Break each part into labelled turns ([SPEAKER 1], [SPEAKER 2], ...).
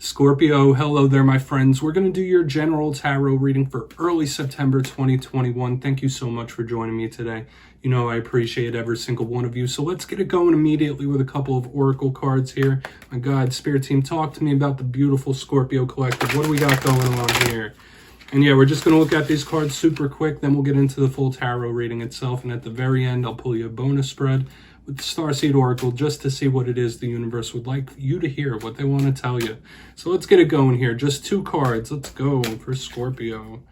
[SPEAKER 1] Scorpio, hello there, my friends. We're going to do your general tarot reading for early September 2021. Thank you so much for joining me today. You know I appreciate every single one of you. So let's get it going immediately with a couple of oracle cards here. My God, Spirit Team, talk to me about the beautiful Scorpio collective. What do we got going on here? And yeah, we're just going to look at these cards super quick. Then we'll get into the full tarot reading itself. And at the very end, I'll pull you a bonus spread with the Starseed Oracle just to see what it is the universe would like you to hear, what they want to tell you. So let's get it going here. Just two cards. Let's go for Scorpio.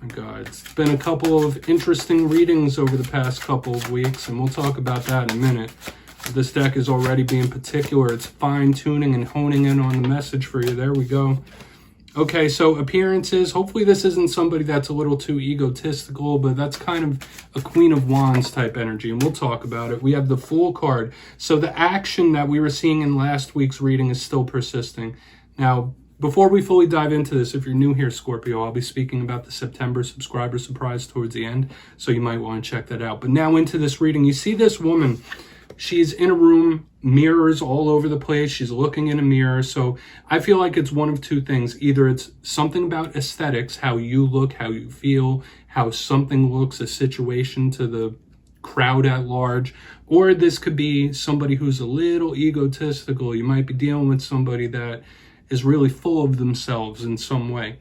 [SPEAKER 1] My God, it's been a couple of interesting readings over the past couple of weeks, and we'll talk about that in a minute. This deck is already being particular. It's fine-tuning and honing in on the message for you. There we go. Okay, so appearances. Hopefully this isn't somebody that's a little too egotistical, but that's kind of a Queen of Wands type energy, and we'll talk about it. We have the Fool card. So the action that we were seeing in last week's reading is still persisting. Now, before we fully dive into this, if you're new here, Scorpio, I'll be speaking about the September subscriber surprise towards the end, so you might want to check that out. But now into this reading, you see this woman. She's in a room, mirrors all over the place. She's looking in a mirror. So I feel like it's one of two things. Either it's something about aesthetics, how you look, how you feel, how something looks, a situation to the crowd at large, or this could be somebody who's a little egotistical. You might be dealing with somebody that is really full of themselves in some way.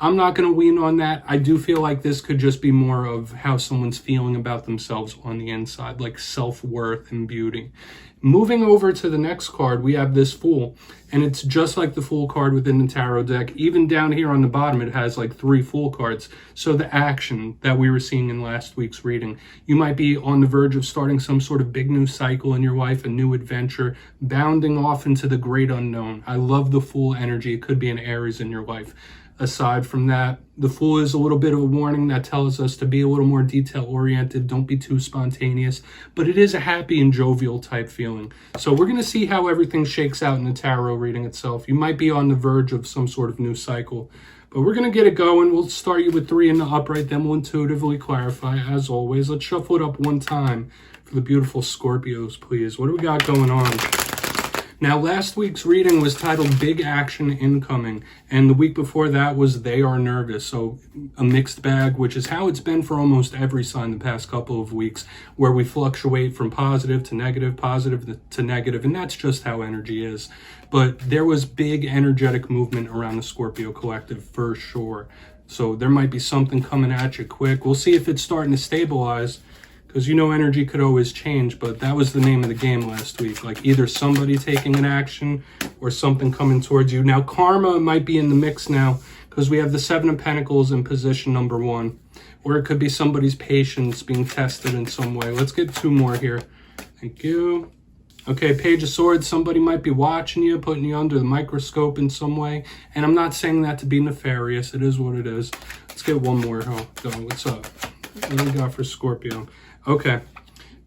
[SPEAKER 1] I'm not going to lean on that. I do feel like this could just be more of how someone's feeling about themselves on the inside, like self-worth and beauty. Moving over to the next card, we have this Fool, and it's just like the Fool card within the tarot deck. Even down here on the bottom, it has like 3 Fool cards. So the action that we were seeing in last week's reading, you might be on the verge of starting some sort of big new cycle in your life, a new adventure, bounding off into the great unknown. I love the Fool energy. It could be an Aries in your life. Aside from that, the Fool is a little bit of a warning that tells us to be a little more detail-oriented. Don't be too spontaneous. But it is a happy and jovial type feeling. So we're going to see how everything shakes out in the tarot reading itself. You might be on the verge of some sort of new cycle. But we're going to get it going. We'll start you with 3 in the upright, then we'll intuitively clarify, as always. Let's shuffle it up one time for the beautiful Scorpios, please. What do we got going on? Now, last week's reading was titled Big Action Incoming, and the week before that was They Are Nervous, so a mixed bag, which is how it's been for almost every sign the past couple of weeks, where we fluctuate from positive to negative to negative, and that's just how energy is. But there was big energetic movement around the Scorpio collective for sure, so there might be something coming at you quick. We'll see if it's starting to stabilize, because you know energy could always change, but that was the name of the game last week. Like either somebody taking an action or something coming towards you. Now karma might be in the mix now because we have the 7 of Pentacles in position number 1. Or it could be somebody's patience being tested in some way. Let's get 2 more here. Thank you. Okay, Page of Swords. Somebody might be watching you, putting you under the microscope in some way. And I'm not saying that to be nefarious. It is what it is. Let's get one more. Oh, go. What's up? What do we got for Scorpio? Okay,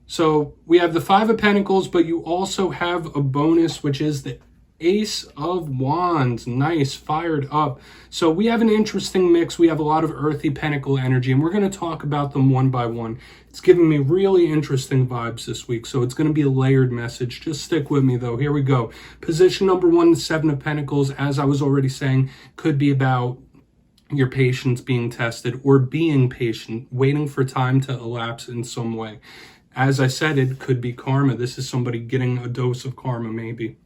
[SPEAKER 1] so we have the 5 of Pentacles, but you also have a bonus, which is the Ace of Wands. Nice, fired up. So we have an interesting mix. We have a lot of earthy pentacle energy, and we're going to talk about them one by one. It's giving me really interesting vibes this week, so it's going to be a layered message. Just stick with me, though. Here we go. Position number 1, the 7 of Pentacles, as I was already saying, could be about your patience being tested or being patient, waiting for time to elapse in some way. As I said, it could be karma. This is somebody getting a dose of karma, maybe.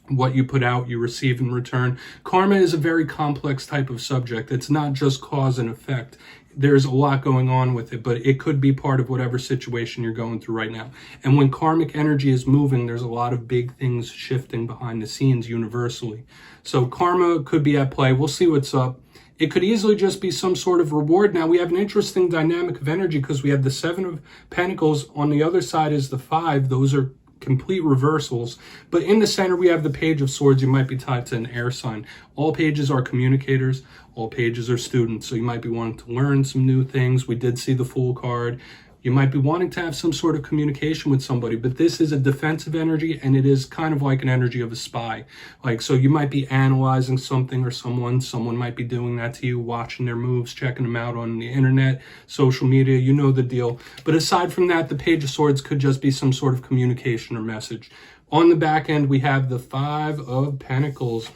[SPEAKER 1] What you put out, you receive in return. Karma is a very complex type of subject. It's not just cause and effect. There's a lot going on with it, but it could be part of whatever situation you're going through right now. And when karmic energy is moving, there's a lot of big things shifting behind the scenes universally. So karma could be at play. We'll see what's up. It could easily just be some sort of reward. Now, we have an interesting dynamic of energy because we have the 7 of Pentacles. On the other side is the 5. Those are complete reversals. But in the center, we have the Page of Swords. You might be tied to an air sign. All pages are communicators. All pages are students. So you might be wanting to learn some new things. We did see the Fool card. You might be wanting to have some sort of communication with somebody, but this is a defensive energy, and it is kind of like an energy of a spy. Like, so you might be analyzing something or someone might be doing that to you, watching their moves, checking them out on the internet, social media, you know the deal. But aside from that, the Page of Swords could just be some sort of communication or message. On the back end, we have the Five of Pentacles.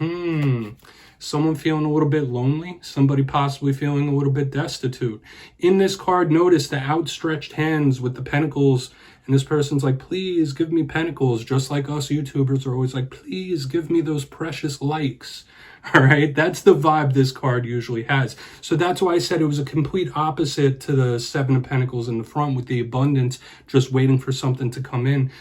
[SPEAKER 1] Someone feeling a little bit lonely, somebody possibly feeling a little bit destitute. In this card, notice the outstretched hands with the pentacles, and this person's like, please give me pentacles, just like us YouTubers are always like, please give me those precious likes. All right, that's the vibe this card usually has. So that's why I said it was a complete opposite to the Seven of Pentacles in the front with the abundance, just waiting for something to come in.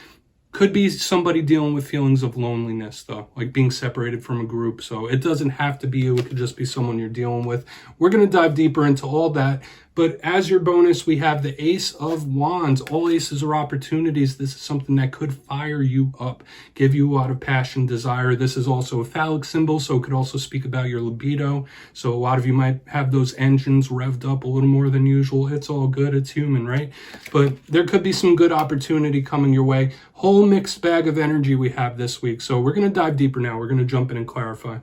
[SPEAKER 1] Could be somebody dealing with feelings of loneliness, though, like being separated from a group. So it doesn't have to be you. It could just be someone you're dealing with. We're going to dive deeper into all that. But as your bonus, we have the Ace of Wands. All aces are opportunities. This is something that could fire you up, give you a lot of passion, desire. This is also a phallic symbol, so it could also speak about your libido. So a lot of you might have those engines revved up a little more than usual. It's all good. It's human, right? But there could be some good opportunity coming your way. Whole mixed bag of energy we have this week. So we're going to dive deeper now. We're going to jump in and clarify.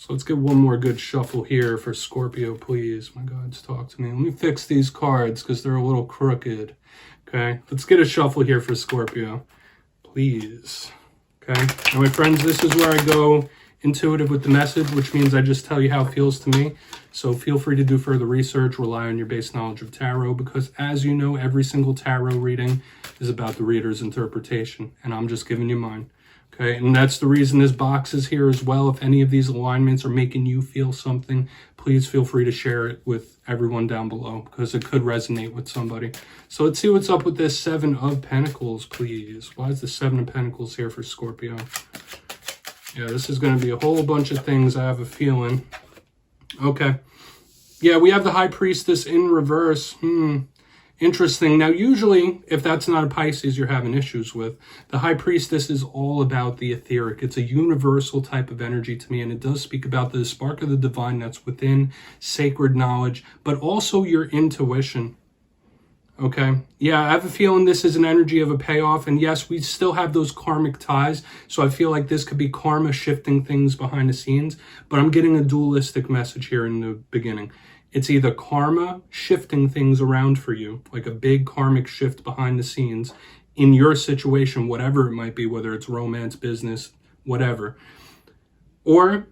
[SPEAKER 1] So let's get one more good shuffle here for Scorpio, please. My gods, talk to me. Let me fix these cards because they're a little crooked. Okay, let's get a shuffle here for Scorpio, please. Okay, now my friends, this is where I go intuitive with the message, which means I just tell you how it feels to me. So feel free to do further research, rely on your base knowledge of tarot, because as you know, every single tarot reading is about the reader's interpretation, and I'm just giving you mine. Okay, and that's the reason this box is here as well. If any of these alignments are making you feel something, please feel free to share it with everyone down below because it could resonate with somebody. So let's see what's up with this Seven of Pentacles, please. Why is the Seven of Pentacles here for Scorpio? Yeah, this is going to be a whole bunch of things, I have a feeling. Okay. Yeah, we have the High Priestess in reverse. Interesting. Now, usually, if that's not a Pisces you're having issues with, the High Priestess is all about the etheric. It's a universal type of energy to me, and it does speak about the spark of the divine that's within, sacred knowledge, but also your intuition. Okay? Yeah, I have a feeling this is an energy of a payoff, and yes, we still have those karmic ties, so I feel like this could be karma shifting things behind the scenes, but I'm getting a dualistic message here in the beginning. It's either karma shifting things around for you, like a big karmic shift behind the scenes in your situation, whatever it might be, whether it's romance, business, whatever. Or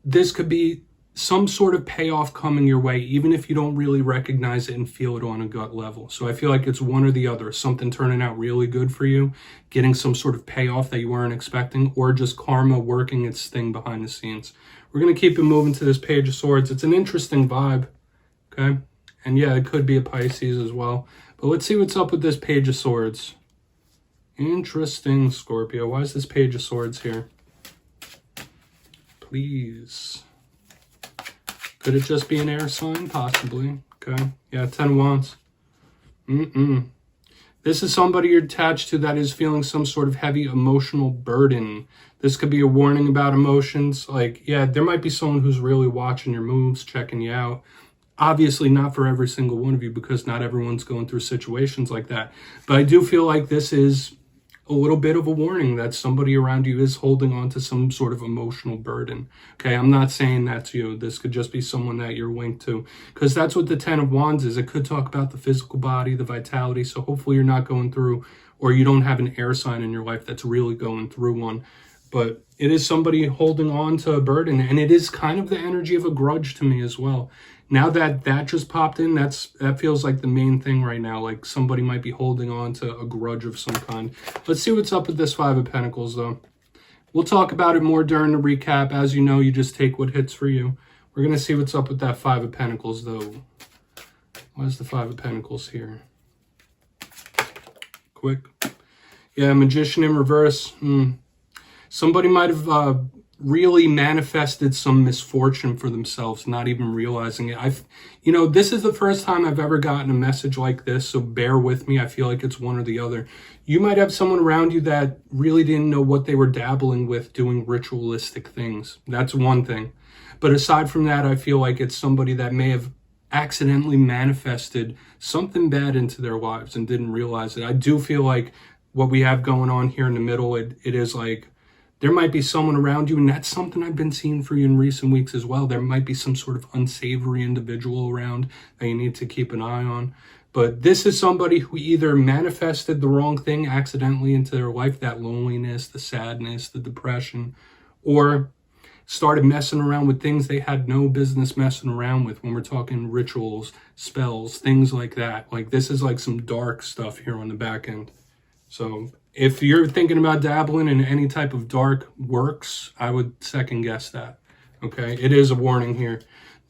[SPEAKER 1] this could be some sort of payoff coming your way, even if you don't really recognize it and feel it on a gut level. So I feel like it's one or the other, something turning out really good for you, getting some sort of payoff that you weren't expecting, or just karma working its thing behind the scenes. We're going to keep it moving to this Page of Swords. It's an interesting vibe. Okay, and yeah, it could be a Pisces as well. But let's see what's up with this Page of Swords. Interesting, Scorpio. Why is this Page of Swords here? Please. Could it just be an air sign? Possibly. Okay, yeah, 10 of Wands. This is somebody you're attached to that is feeling some sort of heavy emotional burden. This could be a warning about emotions. Like, yeah, there might be someone who's really watching your moves, checking you out. Obviously not for every single one of you because not everyone's going through situations like that. But I do feel like this is a little bit of a warning that somebody around you is holding on to some sort of emotional burden. Okay, I'm not saying that's you. This could just be someone that you're linked to because that's what the 10 of Wands is. It could talk about the physical body, the vitality. So hopefully you're not going through, or you don't have an air sign in your life that's really going through one. But it is somebody holding on to a burden, and it is kind of the energy of a grudge to me as well. Now that that just popped in, that feels like the main thing right now. Like somebody might be holding on to a grudge of some kind. Let's see what's up with this Five of Pentacles, though. We'll talk about it more during the recap. As you know, you just take what hits for you. We're going to see what's up with that Five of Pentacles, though. Why is the Five of Pentacles here? Quick. Yeah, Magician in reverse. Somebody might have really manifested some misfortune for themselves, not even realizing it. This is the first time I've ever gotten a message like this, so bear with me. I feel like it's one or the other. You might have someone around you that really didn't know what they were dabbling with, doing ritualistic things. That's one thing. But aside from that, I feel like it's somebody that may have accidentally manifested something bad into their lives and didn't realize it. I do feel like what we have going on here in the middle, it is like, there might be someone around you, and that's something I've been seeing for you in recent weeks as well. There might be some sort of unsavory individual around that you need to keep an eye on. But this is somebody who either manifested the wrong thing accidentally into their life, that loneliness, the sadness, the depression, or started messing around with things they had no business messing around with when we're talking rituals, spells, things like that. Like this is like some dark stuff here on the back end. So if you're thinking about dabbling in any type of dark works, I would second guess that. Okay, it is a warning here.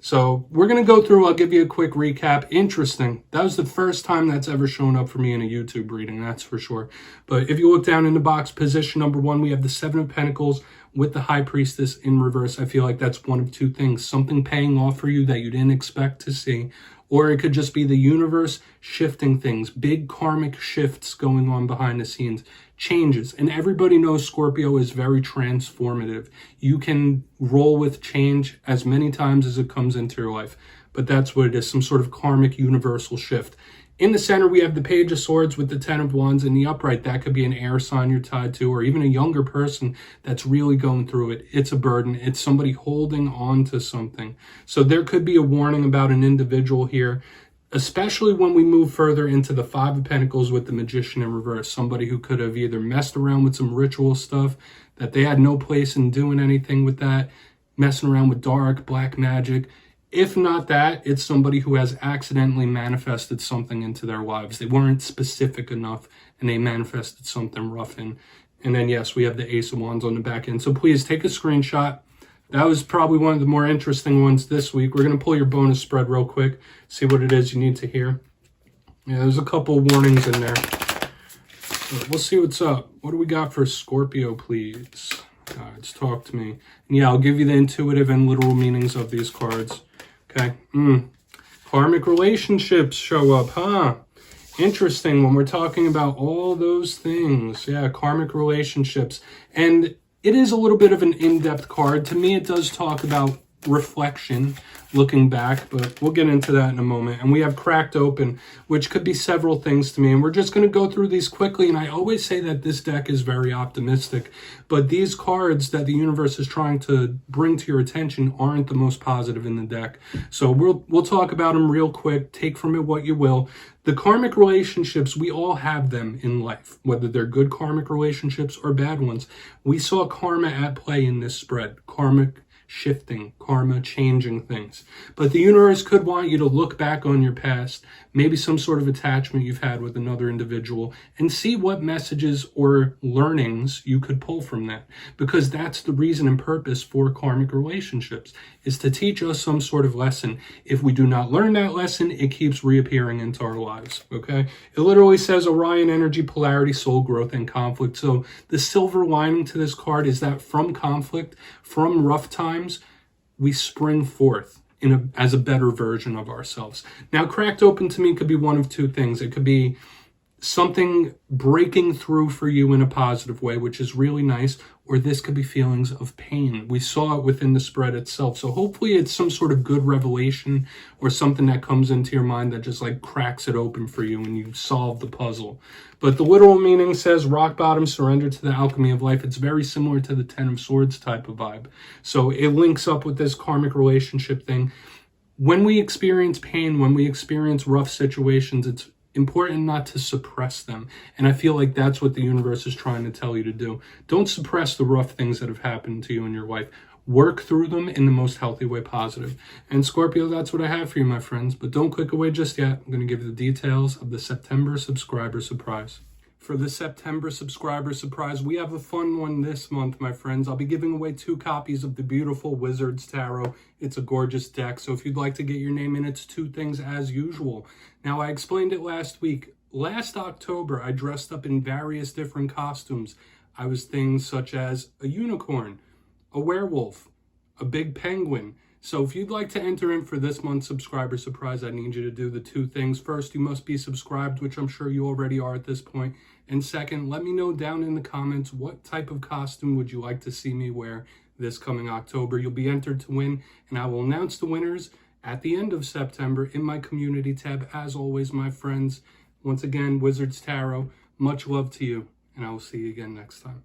[SPEAKER 1] So we're going to go through, I'll give you a quick recap. Interesting. That was the first time that's ever shown up for me in a YouTube reading, that's for sure. But if you look down in the box, position number 1, we have the 7 of Pentacles with the High Priestess in reverse. I feel like that's one of two things. Something paying off for you that you didn't expect to see. Or it could just be the universe shifting things. Big karmic shifts going on behind the scenes. Changes. And everybody knows Scorpio is very transformative. You can roll with change as many times as it comes into your life. But that's what it is. Some sort of karmic universal shift. In the center, we have the Page of Swords with the 10 of Wands in the upright. That could be an air sign you're tied to, or even a younger person that's really going through it. It's a burden. It's somebody holding on to something. So there could be a warning about an individual here, especially when we move further into the 5 of Pentacles with the Magician in reverse. Somebody who could have either messed around with some ritual stuff that they had no place in doing anything with that, messing around with dark, black magic. If not that, it's somebody who has accidentally manifested something into their lives. They weren't specific enough and they manifested something rough in. And then, yes, we have the Ace of Wands on the back end. So please take a screenshot. That was probably one of the more interesting ones this week. We're going to pull your bonus spread real quick, see what it is you need to hear. Yeah, there's a couple warnings in there. So we'll see what's up. What do we got for Scorpio, please? Guys, talk to me. And yeah, I'll give you the intuitive and literal meanings of these cards. Okay. Karmic relationships show up, huh? Interesting when we're talking about all those things. Yeah, karmic relationships. And it is a little bit of an in-depth card. To me, it does talk about reflection, looking back, but we'll get into that in a moment. And we have Cracked Open, which could be several things to me. And we're just going to go through these quickly. And I always say that this deck is very optimistic, but these cards that the universe is trying to bring to your attention aren't the most positive in the deck. So we'll talk about them real quick. Take from it what you will. The karmic relationships, we all have them in life, whether they're good karmic relationships or bad ones. We saw karma at play in this spread. Karmic shifting, karma changing things. But the universe could want you to look back on your past, maybe some sort of attachment you've had with another individual, and see what messages or learnings you could pull from that. Because that's the reason and purpose for karmic relationships, is to teach us some sort of lesson. If we do not learn that lesson, it keeps reappearing into our lives, okay? It literally says Orion energy, polarity, soul growth, and conflict. So the silver lining to this card is that from conflict, from rough times, we spring forth as a better version of ourselves. Now, Cracked Open to me could be one of two things. It could be something breaking through for you in a positive way, which is really nice, or this could be feelings of pain. We saw it within the spread itself. So hopefully it's some sort of good revelation or something that comes into your mind that just like cracks it open for you and you solve the puzzle. But the literal meaning says rock bottom, surrender to the alchemy of life. It's very similar to the 10 of Swords type of vibe. So it links up with this karmic relationship thing. When we experience pain, when we experience rough situations, it's important not to suppress them. And I feel like that's what the universe is trying to tell you to do. Don't suppress the rough things that have happened to you in your life. Work through them in the most healthy way positive. And Scorpio, that's what I have for you, my friends. But don't click away just yet. I'm going to give you the details of the September subscriber surprise. For the September subscriber surprise, we have a fun one this month, my friends. I'll be giving away 2 copies of the beautiful Wizards Tarot. It's a gorgeous deck, so if you'd like to get your name in, it's 2 things as usual. Now, I explained it last week. Last October, I dressed up in various different costumes. I was things such as a unicorn, a werewolf, a big penguin. So if you'd like to enter in for this month's subscriber surprise, I need you to do the 2 things. First, you must be subscribed, which I'm sure you already are at this point. And second, let me know down in the comments what type of costume would you like to see me wear this coming October. You'll be entered to win, and I will announce the winners at the end of September in my community tab. As always, my friends, once again, Wizards Tarot, much love to you, and I will see you again next time.